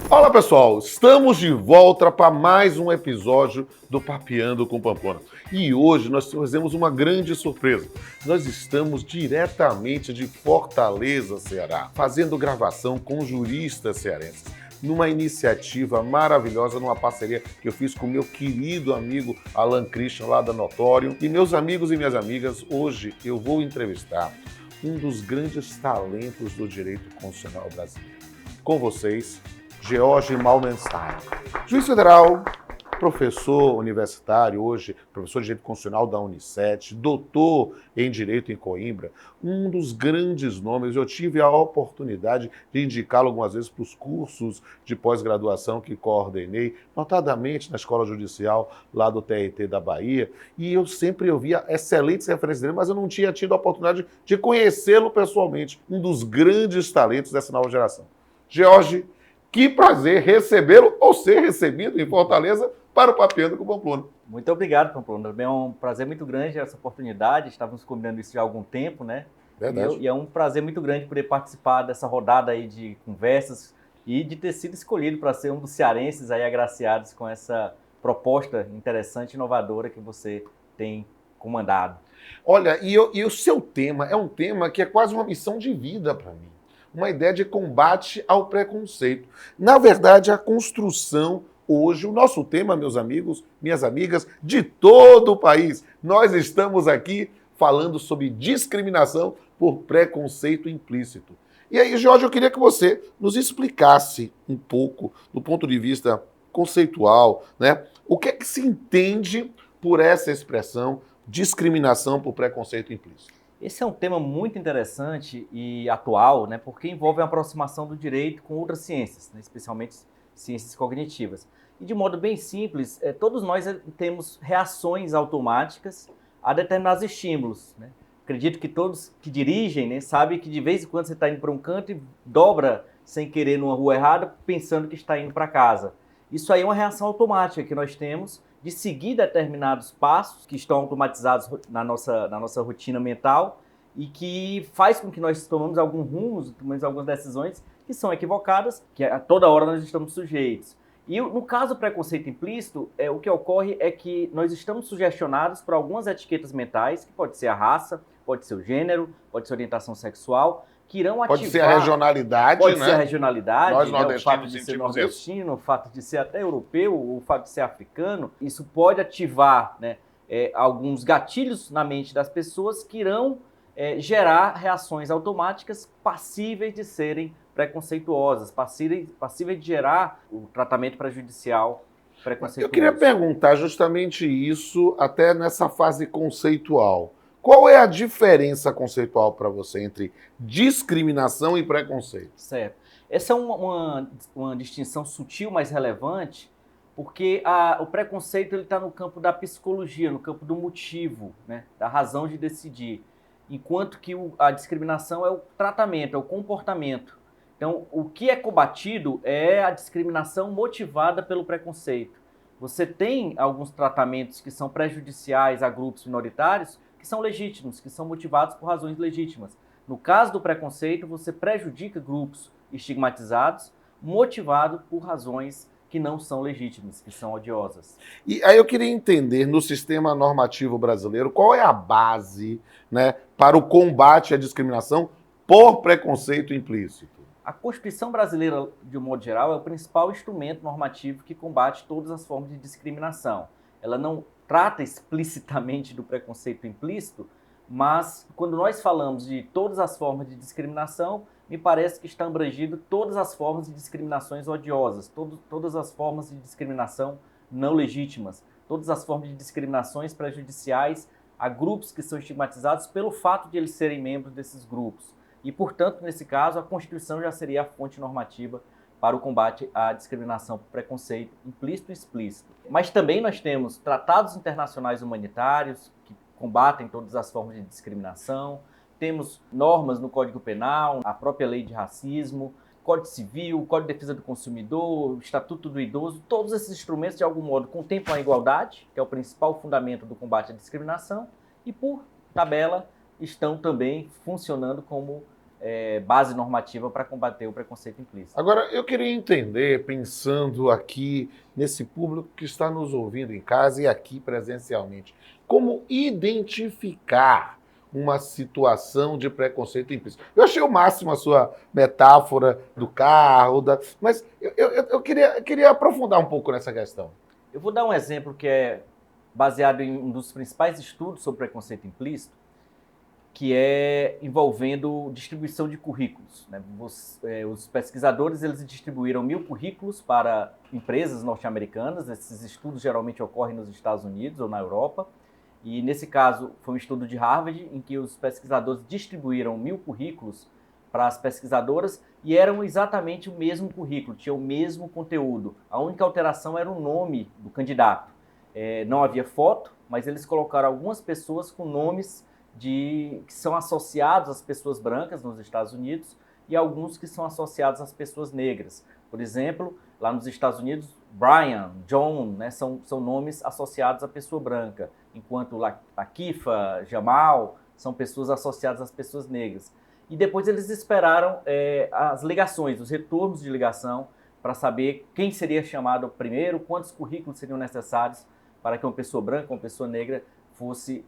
Olá pessoal, estamos de volta para mais um episódio do Papeando com Pamplona. E hoje nós fazemos uma grande surpresa. Nós estamos diretamente de Fortaleza, Ceará, fazendo gravação com juristas cearenses, numa iniciativa maravilhosa, numa parceria que eu fiz com meu querido amigo Alan Christian, lá da Notório. E meus amigos e minhas amigas, hoje eu vou entrevistar um dos grandes talentos do direito constitucional brasileiro. Com vocês, George Malmenstein, juiz federal, professor universitário, hoje professor de Direito Constitucional da Unicef, doutor em Direito em Coimbra, um dos grandes nomes. Eu tive a oportunidade de indicá-lo algumas vezes para os cursos de pós-graduação que coordenei, notadamente na Escola Judicial lá do TRT da Bahia, e eu sempre ouvia excelentes referências dele, mas eu não tinha tido a oportunidade de conhecê-lo pessoalmente, um dos grandes talentos dessa nova geração. George, que prazer recebê-lo ou ser recebido em Fortaleza para o Papeando com Pamplona. Muito obrigado, Pamplona. É um prazer muito grande essa oportunidade. Estávamos combinando isso já há algum tempo, né? Verdade. E é um prazer muito grande poder participar dessa rodada aí de conversas e de ter sido escolhido para ser um dos cearenses aí agraciados com essa proposta interessante e inovadora que você tem comandado. Olha, e o seu tema é um tema que é quase uma missão de vida para mim. Uma ideia de combate ao preconceito. Na verdade, a construção hoje, o nosso tema, meus amigos, minhas amigas, de todo o país, nós estamos aqui falando sobre discriminação por preconceito implícito. E aí, Jorge, eu queria que você nos explicasse um pouco, do ponto de vista conceitual, né, o que é que se entende por essa expressão discriminação por preconceito implícito. Esse é um tema muito interessante e atual, né, porque envolve a aproximação do direito com outras ciências, né, especialmente ciências cognitivas. E de modo bem simples, todos nós temos reações automáticas a determinados estímulos, né? Acredito que todos que dirigem, né, sabem que de vez em quando você está indo para um canto e dobra sem querer numa rua errada, pensando que está indo para casa. Isso aí é uma reação automática que nós temos de seguir determinados passos que estão automatizados na nossa rotina mental e que faz com que nós tomemos alguns rumos, tomemos algumas decisões que são equivocadas, que a toda hora nós estamos sujeitos. E no caso do preconceito implícito, o que ocorre é que nós estamos sugestionados por algumas etiquetas mentais, que pode ser a raça, pode ser o gênero, pode ser a orientação sexual, que irão ativar... Pode ser a regionalidade, pode né? ser a regionalidade, Nós né? O fato nordestinos de ser sentimos nordestino, o fato de ser até europeu, o fato de ser africano, isso pode ativar, né, alguns gatilhos na mente das pessoas que irão gerar reações automáticas passíveis de serem preconceituosas, passíveis de gerar o tratamento prejudicial preconceituoso. Eu queria perguntar justamente isso, até nessa fase conceitual. Qual é a diferença conceitual para você entre discriminação e preconceito? Certo. Essa é uma distinção sutil, mas relevante, porque o preconceito está no campo da psicologia, no campo do motivo, né, da razão de decidir, enquanto que a discriminação é o tratamento, é o comportamento. Então, o que é combatido é a discriminação motivada pelo preconceito. Você tem alguns tratamentos que são prejudiciais a grupos minoritários, que são legítimos, que são motivados por razões legítimas. No caso do preconceito, você prejudica grupos estigmatizados, motivado por razões que não são legítimas, que são odiosas. E aí eu queria entender, no sistema normativo brasileiro, qual é a base, né, para o combate à discriminação por preconceito implícito? A Constituição brasileira, de um modo geral, é o principal instrumento normativo que combate todas as formas de discriminação. Ela não trata explicitamente do preconceito implícito, mas quando nós falamos de todas as formas de discriminação, me parece que está abrangido todas as formas de discriminações odiosas, todas as formas de discriminação não legítimas, todas as formas de discriminações prejudiciais a grupos que são estigmatizados pelo fato de eles serem membros desses grupos. E, portanto, nesse caso, a Constituição já seria a fonte normativa para o combate à discriminação por preconceito implícito e explícito. Mas também nós temos tratados internacionais humanitários que combatem todas as formas de discriminação, temos normas no Código Penal, a própria Lei de Racismo, Código Civil, Código de Defesa do Consumidor, Estatuto do Idoso, todos esses instrumentos, de algum modo, contemplam a igualdade, que é o principal fundamento do combate à discriminação, e, por tabela, estão também funcionando como base normativa para combater o preconceito implícito. Agora, eu queria entender, pensando aqui nesse público que está nos ouvindo em casa e aqui presencialmente, como identificar uma situação de preconceito implícito. Eu achei o máximo a sua metáfora do carro, mas eu queria aprofundar um pouco nessa questão. Eu vou dar um exemplo que é baseado em um dos principais estudos sobre preconceito implícito, que é envolvendo distribuição de currículos, né? Os pesquisadores eles distribuíram 1.000 currículos para empresas norte-americanas. Esses estudos geralmente ocorrem nos Estados Unidos ou na Europa. E nesse caso foi um estudo de Harvard em que os pesquisadores distribuíram 1.000 currículos para as pesquisadoras e eram exatamente o mesmo currículo, tinha o mesmo conteúdo. A única alteração era o nome do candidato. Não havia foto, mas eles colocaram algumas pessoas com nomes que são associados às pessoas brancas nos Estados Unidos e alguns que são associados às pessoas negras. Por exemplo, lá nos Estados Unidos, Brian, John, né, são nomes associados à pessoa branca, enquanto Lakifa, Jamal são pessoas associadas às pessoas negras. E depois eles esperaram as ligações, os retornos de ligação, para saber quem seria chamado primeiro, quantos currículos seriam necessários para que uma pessoa branca, uma pessoa negra fosse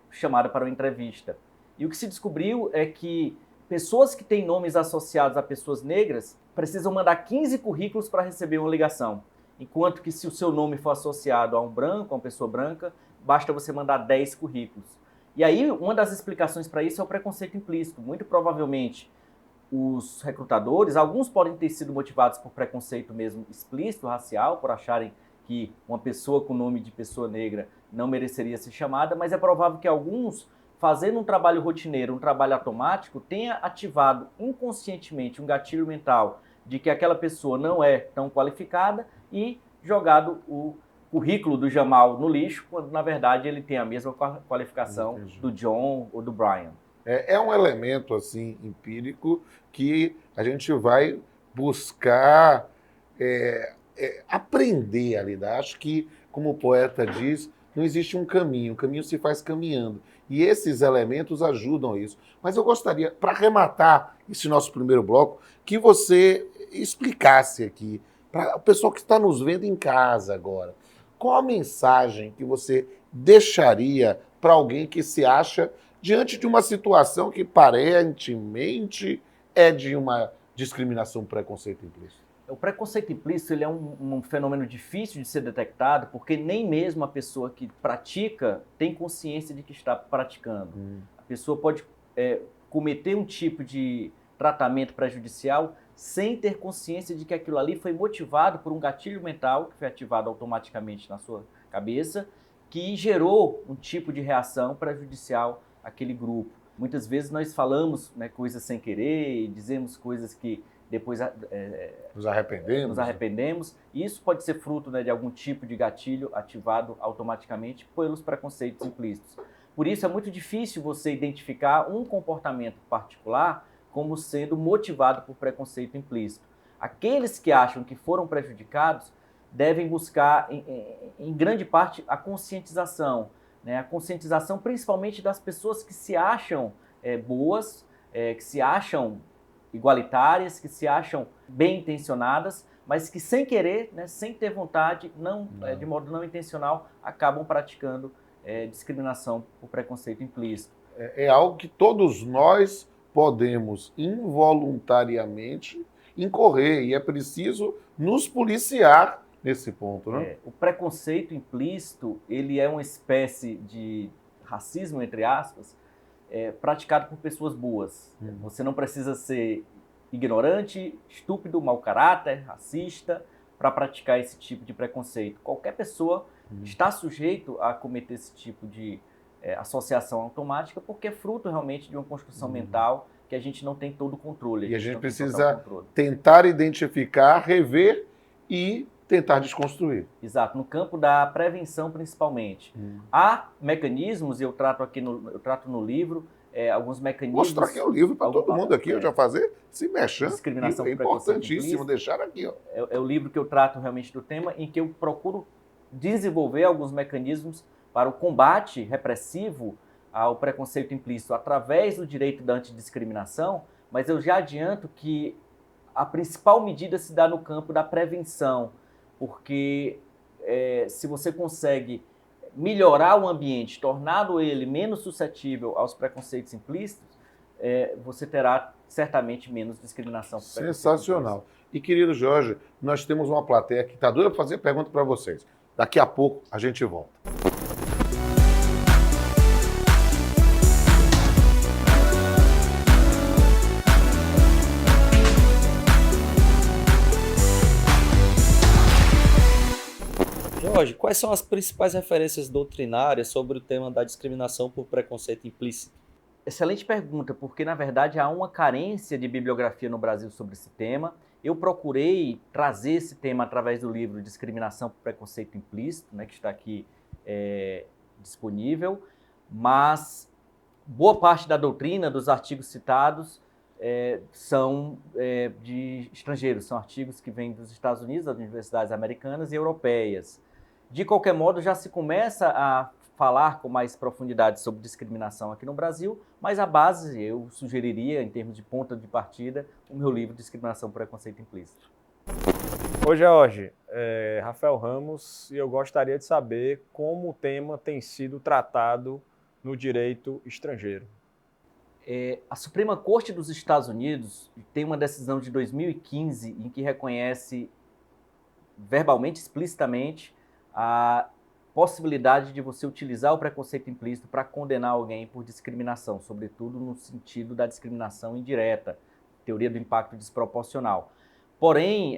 chamada para uma entrevista. E o que se descobriu é que pessoas que têm nomes associados a pessoas negras precisam mandar 15 currículos para receber uma ligação, enquanto que se o seu nome for associado a um branco, a uma pessoa branca, basta você mandar 10 currículos. E aí, uma das explicações para isso é o preconceito implícito. Muito provavelmente, os recrutadores, alguns podem ter sido motivados por preconceito mesmo explícito, racial, por acharem que uma pessoa com nome de pessoa negra não mereceria ser chamada, mas é provável que alguns, fazendo um trabalho rotineiro, um trabalho automático, tenha ativado inconscientemente um gatilho mental de que aquela pessoa não é tão qualificada e jogado o currículo do Jamal no lixo, quando na verdade ele tem a mesma qualificação do John ou do Brian. É um elemento assim empírico que a gente vai buscar aprender a lidar. Acho que, como o poeta diz, não existe um caminho, o caminho se faz caminhando. E esses elementos ajudam a isso. Mas eu gostaria, para arrematar esse nosso primeiro bloco, que você explicasse aqui, para o pessoal que está nos vendo em casa agora, qual a mensagem que você deixaria para alguém que se acha diante de uma situação que aparentemente é de uma discriminação, preconceito implícito? O preconceito implícito ele é um fenômeno difícil de ser detectado, porque nem mesmo a pessoa que pratica tem consciência de que está praticando. A pessoa pode cometer um tipo de tratamento prejudicial sem ter consciência de que aquilo ali foi motivado por um gatilho mental que foi ativado automaticamente na sua cabeça, que gerou um tipo de reação prejudicial àquele grupo. Muitas vezes nós falamos coisas sem querer e dizemos coisas que depois nos arrependemos. E isso pode ser fruto de algum tipo de gatilho ativado automaticamente pelos preconceitos implícitos. Por isso é muito difícil você identificar um comportamento particular como sendo motivado por preconceito implícito. Aqueles que acham que foram prejudicados devem buscar, em grande parte, a conscientização. A conscientização principalmente das pessoas que se acham boas, que se acham igualitárias, que se acham bem intencionadas, mas que sem querer, sem ter vontade, de modo não intencional, acabam praticando discriminação por preconceito implícito. É algo que todos nós podemos involuntariamente incorrer e é preciso nos policiar nesse ponto, né? O preconceito implícito, ele é uma espécie de racismo, entre aspas, praticado por pessoas boas. Você não precisa ser ignorante, estúpido, mau caráter, racista, para praticar esse tipo de preconceito. Qualquer pessoa está sujeito a cometer esse tipo de associação automática, porque é fruto realmente de uma construção mental que a gente não tem todo o controle. E a gente precisa tentar identificar, rever e tentar desconstruir. Exato, no campo da prevenção principalmente. Há mecanismos, eu trato no livro, alguns mecanismos... Mostrar aqui o livro para todo mundo aqui, eu já fazer se mexendo. Discriminação é importantíssimo deixar aqui. Ó. É o livro que eu trato realmente do tema, em que eu procuro desenvolver alguns mecanismos para o combate repressivo ao preconceito implícito através do direito da antidiscriminação, mas eu já adianto que a principal medida se dá no campo da prevenção, porque se você consegue melhorar o ambiente, tornando ele menos suscetível aos preconceitos implícitos, você terá certamente menos discriminação. Sensacional. E, querido Jorge, nós temos uma plateia que está doida para fazer pergunta para vocês. Daqui a pouco a gente volta. Jorge, quais são as principais referências doutrinárias sobre o tema da discriminação por preconceito implícito? Excelente pergunta, porque na verdade há uma carência de bibliografia no Brasil sobre esse tema. Eu procurei trazer esse tema através do livro Discriminação por Preconceito Implícito, né, que está aqui disponível, mas boa parte da doutrina, dos artigos citados, são de estrangeiros, são artigos que vêm dos Estados Unidos, das universidades americanas e europeias. De qualquer modo, já se começa a falar com mais profundidade sobre discriminação aqui no Brasil, mas a base, eu sugeriria, em termos de ponta de partida, o meu livro Discriminação por Preconceito Implícito. Oi, Jorge. Rafael Ramos, e eu gostaria de saber como o tema tem sido tratado no direito estrangeiro. A Suprema Corte dos Estados Unidos tem uma decisão de 2015 em que reconhece verbalmente, explicitamente, a possibilidade de você utilizar o preconceito implícito para condenar alguém por discriminação, sobretudo no sentido da discriminação indireta, teoria do impacto desproporcional. Porém,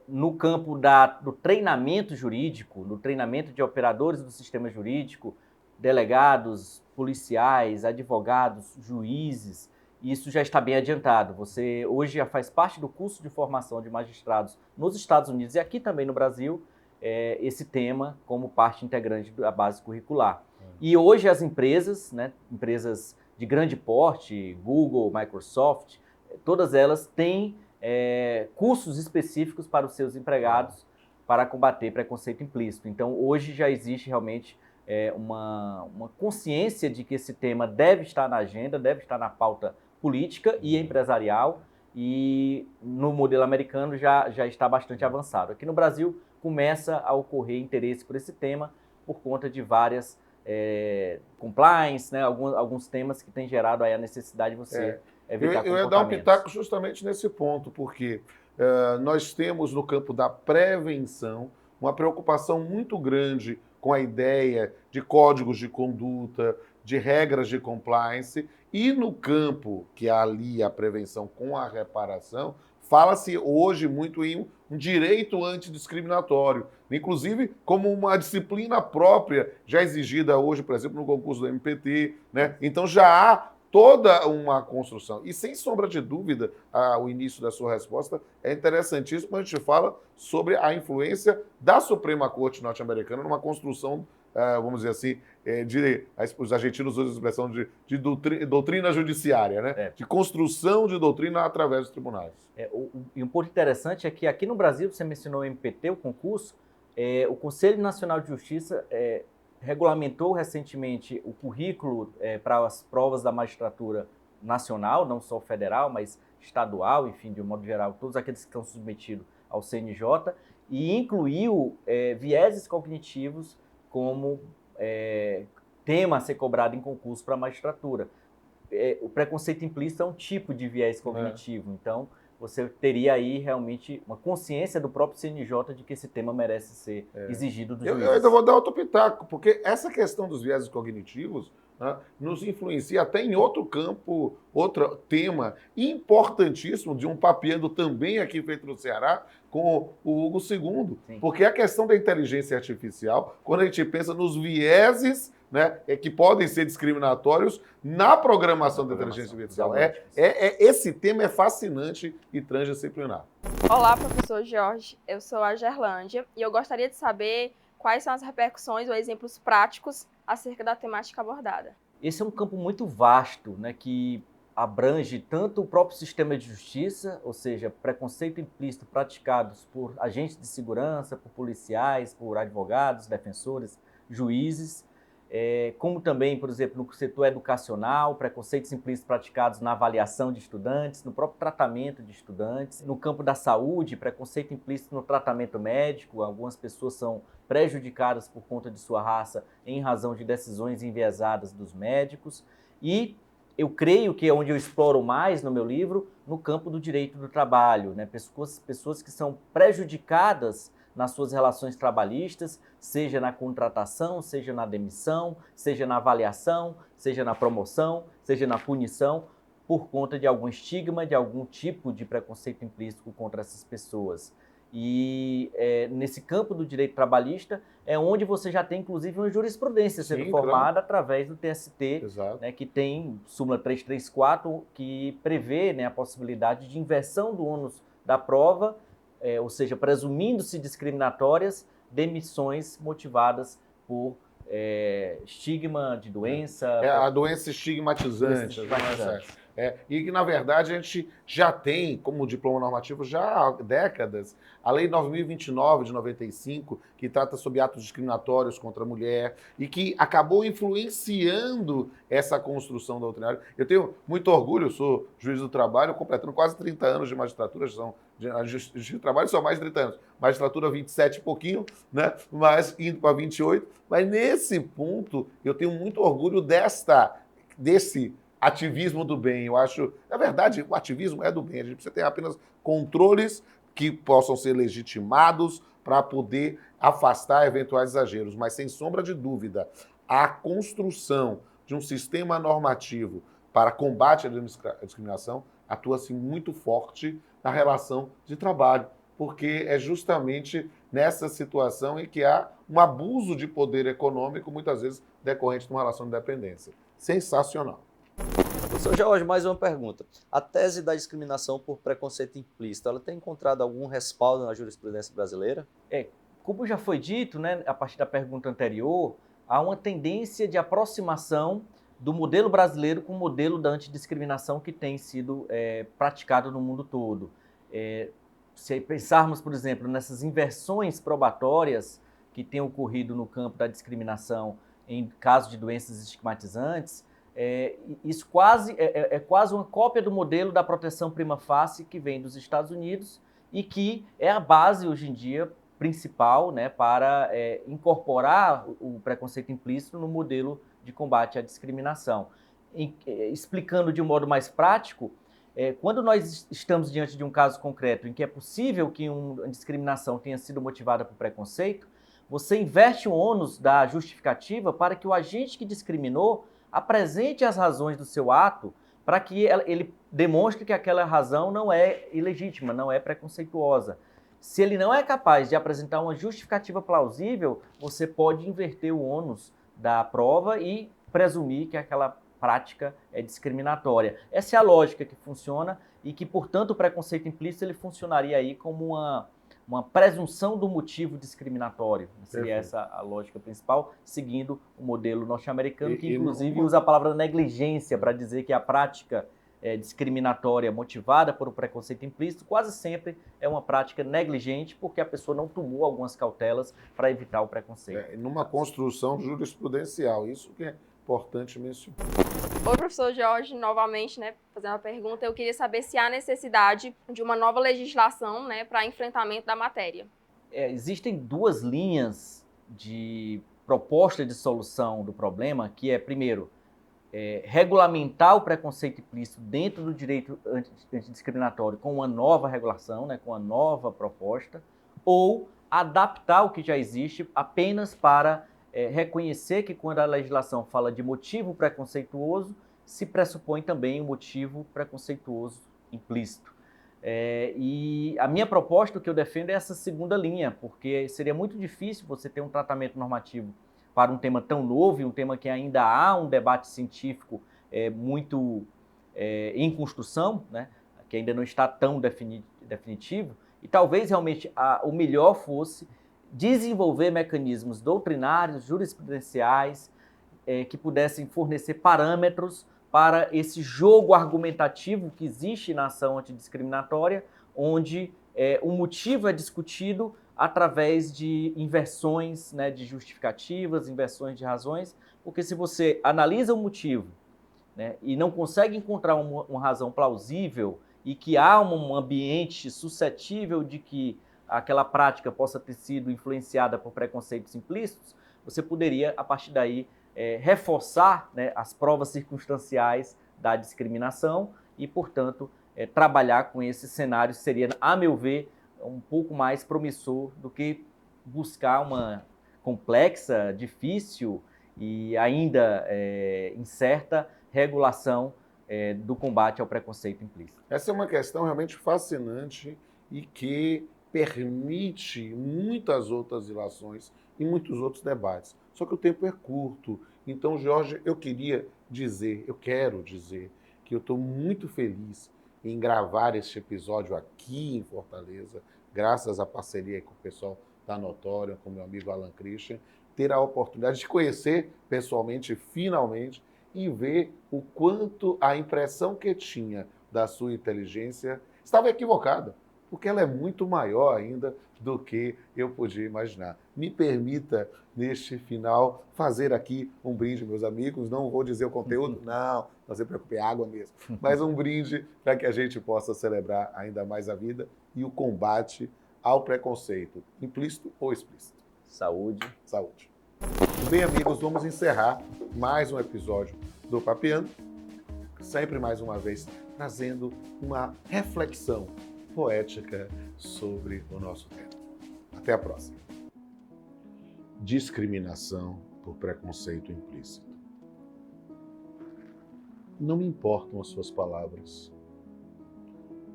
no campo do treinamento jurídico, no treinamento de operadores do sistema jurídico, delegados, policiais, advogados, juízes, isso já está bem adiantado. Você hoje já faz parte do curso de formação de magistrados nos Estados Unidos e aqui também no Brasil, esse tema como parte integrante da base curricular. E hoje as empresas, né, empresas de grande porte, Google, Microsoft, todas elas têm cursos específicos para os seus empregados para combater preconceito implícito. Então, hoje já existe realmente uma consciência de que esse tema deve estar na agenda, deve estar na pauta política e empresarial, e no modelo americano já está bastante avançado. Aqui no Brasil começa a ocorrer interesse por esse tema por conta de várias compliance, né, alguns temas que têm gerado aí a necessidade de você evitar eu ia dar um pitaco justamente nesse ponto, porque nós temos no campo da prevenção uma preocupação muito grande com a ideia de códigos de conduta, de regras de compliance, e no campo que alia a prevenção com a reparação, fala-se hoje muito em um direito antidiscriminatório, inclusive como uma disciplina própria, já exigida hoje, por exemplo, no concurso do MPT, né? Então já há toda uma construção. E sem sombra de dúvida, o início da sua resposta é interessantíssimo quando a gente fala sobre a influência da Suprema Corte norte-americana numa construção, vamos dizer assim, os argentinos usam a expressão de doutrina judiciária, né? De construção de doutrina através dos tribunais. E um ponto interessante é que aqui no Brasil, você mencionou o MPT, o concurso, o Conselho Nacional de Justiça regulamentou recentemente o currículo para as provas da magistratura nacional, não só federal, mas estadual, enfim, de um modo geral, todos aqueles que estão submetidos ao CNJ, e incluiu vieses cognitivos como tema a ser cobrado em concurso para a magistratura. O preconceito implícito é um tipo de viés cognitivo, então você teria aí realmente uma consciência do próprio CNJ de que esse tema merece ser exigido do juiz. Eu ainda vou dar outro pitaco, porque essa questão dos viéses cognitivos, né, nos influencia até em outro campo, outro tema importantíssimo, de um papiando também aqui feito no Ceará, com o Hugo II. Sim. Porque a questão da inteligência artificial, quando a gente pensa nos vieses, né, que podem ser discriminatórios na programação da inteligência artificial. Esse tema é fascinante e transdisciplinar. Olá, professor Jorge. Eu sou a Gerlândia e eu gostaria de saber quais são as repercussões ou exemplos práticos acerca da temática abordada. Esse é um campo muito vasto, né, que abrange tanto o próprio sistema de justiça, ou seja, preconceito implícito praticados por agentes de segurança, por policiais, por advogados, defensores, juízes, como também, por exemplo, no setor educacional, preconceitos implícitos praticados na avaliação de estudantes, no próprio tratamento de estudantes, no campo da saúde, preconceito implícito no tratamento médico, algumas pessoas são prejudicadas por conta de sua raça em razão de decisões enviesadas dos médicos, e eu creio que é onde eu exploro mais no meu livro, no campo do direito do trabalho, né? Pessoas que são prejudicadas nas suas relações trabalhistas, seja na contratação, seja na demissão, seja na avaliação, seja na promoção, seja na punição, por conta de algum estigma, de algum tipo de preconceito implícito contra essas pessoas. E nesse campo do direito trabalhista é onde você já tem, inclusive, uma jurisprudência sendo formada através do TST, né, que tem súmula 334, que prevê, né, a possibilidade de inversão do ônus da prova, ou seja, presumindo-se discriminatórias, demissões motivadas por estigma de doença. A doença estigmatizante. E que, na verdade, a gente já tem, como diploma normativo, já há décadas, a Lei 9.029 de 95, que trata sobre atos discriminatórios contra a mulher e que acabou influenciando essa construção doutrinária. Eu tenho muito orgulho, eu sou juiz do trabalho, completando quase 30 anos de magistratura, a justiça do trabalho são mais de 30 anos, magistratura 27 e pouquinho, né? Mas indo para 28. Mas nesse ponto, eu tenho muito orgulho desse ativismo do bem. Eu acho, na verdade, o ativismo é do bem. A gente precisa ter apenas controles que possam ser legitimados para poder afastar eventuais exageros. Mas, sem sombra de dúvida, a construção de um sistema normativo para combate à discriminação atua-se muito forte na relação de trabalho, porque é justamente nessa situação em que há um abuso de poder econômico, muitas vezes decorrente de uma relação de dependência. Sensacional. Professor George, mais uma pergunta. A tese da discriminação por preconceito implícito, ela tem encontrado algum respaldo na jurisprudência brasileira? Como já foi dito, né, a partir da pergunta anterior, há uma tendência de aproximação do modelo brasileiro com o modelo da antidiscriminação que tem sido praticado no mundo todo. Se pensarmos, por exemplo, nessas inversões probatórias que têm ocorrido no campo da discriminação em caso de doenças estigmatizantes, isso é quase uma cópia do modelo da proteção prima facie que vem dos Estados Unidos e que é a base, hoje em dia, principal, né, para incorporar o preconceito implícito no modelo de combate à discriminação. Explicando de um modo mais prático, quando nós estamos diante de um caso concreto em que é possível que uma discriminação tenha sido motivada por preconceito, você inverte o ônus da justificativa para que o agente que discriminou apresente as razões do seu ato para que ele demonstre que aquela razão não é ilegítima, não é preconceituosa. Se ele não é capaz de apresentar uma justificativa plausível, você pode inverter o ônus da prova e presumir que aquela prática é discriminatória. Essa é a lógica que funciona e que, portanto, o preconceito implícito ele funcionaria aí como uma presunção do motivo discriminatório. Seria essa a lógica principal, seguindo o modelo norte-americano, que inclusive usa a palavra negligência para dizer que a prática discriminatória motivada por um preconceito implícito quase sempre é uma prática negligente porque a pessoa não tomou algumas cautelas para evitar o preconceito. Numa construção jurisprudencial, isso que é importante mencionar. Oi, professor Jorge, novamente, né, fazendo uma pergunta, eu queria saber se há necessidade de uma nova legislação, né, para enfrentamento da matéria. Existem duas linhas de proposta de solução do problema, que é, primeiro, regulamentar o preconceito implícito dentro do direito antidiscriminatório com uma nova regulação, né, com uma nova proposta, ou adaptar o que já existe apenas para reconhecer que quando a legislação fala de motivo preconceituoso, se pressupõe também um motivo preconceituoso implícito. E a minha proposta, o que eu defendo, é essa segunda linha, porque seria muito difícil você ter um tratamento normativo para um tema tão novo, e um tema que ainda há um debate científico muito em construção, né, que ainda não está tão definitivo, e talvez realmente o melhor fosse desenvolver mecanismos doutrinários, jurisprudenciais, que pudessem fornecer parâmetros para esse jogo argumentativo que existe na ação antidiscriminatória, onde o motivo é discutido, através de inversões, né, de justificativas, inversões de razões, porque se você analisa o motivo, né, e não consegue encontrar uma razão plausível e que há um ambiente suscetível de que aquela prática possa ter sido influenciada por preconceitos implícitos, você poderia, a partir daí, reforçar, né, as provas circunstanciais da discriminação e, portanto, trabalhar com esse cenário seria, a meu ver, um pouco mais promissor do que buscar uma complexa, difícil e ainda incerta regulação do combate ao preconceito implícito. Essa é uma questão realmente fascinante e que permite muitas outras ilações e muitos outros debates. Só que o tempo é curto. Então, Jorge, eu quero dizer que eu estou muito feliz em gravar este episódio aqui em Fortaleza, graças à parceria com o pessoal da Notória, com meu amigo Alan Christian, ter a oportunidade de conhecer pessoalmente, finalmente, e ver o quanto a impressão que tinha da sua inteligência estava equivocada, porque ela é muito maior ainda do que eu podia imaginar. Me permita, neste final, fazer aqui um brinde, meus amigos. Não vou dizer o conteúdo, não se preocupe, é água mesmo. Mas um brinde para que a gente possa celebrar ainda mais a vida e o combate ao preconceito, implícito ou explícito. Saúde. Saúde. Bem, amigos, vamos encerrar mais um episódio do Papeando, sempre mais uma vez trazendo uma reflexão poética sobre o nosso tema. Até a próxima. Discriminação por preconceito implícito. Não me importam as suas palavras.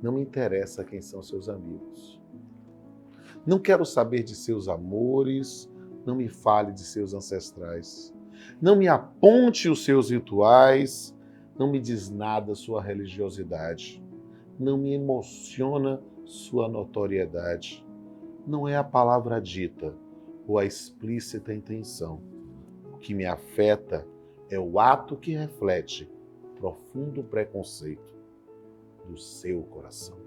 Não me interessa quem são seus amigos. Não quero saber de seus amores. Não me fale de seus ancestrais. Não me aponte os seus rituais. Não me diz nada sua religiosidade. Não me emociona sua notoriedade. Não é a palavra dita ou a explícita intenção. O que me afeta é o ato que reflete profundo preconceito do seu coração.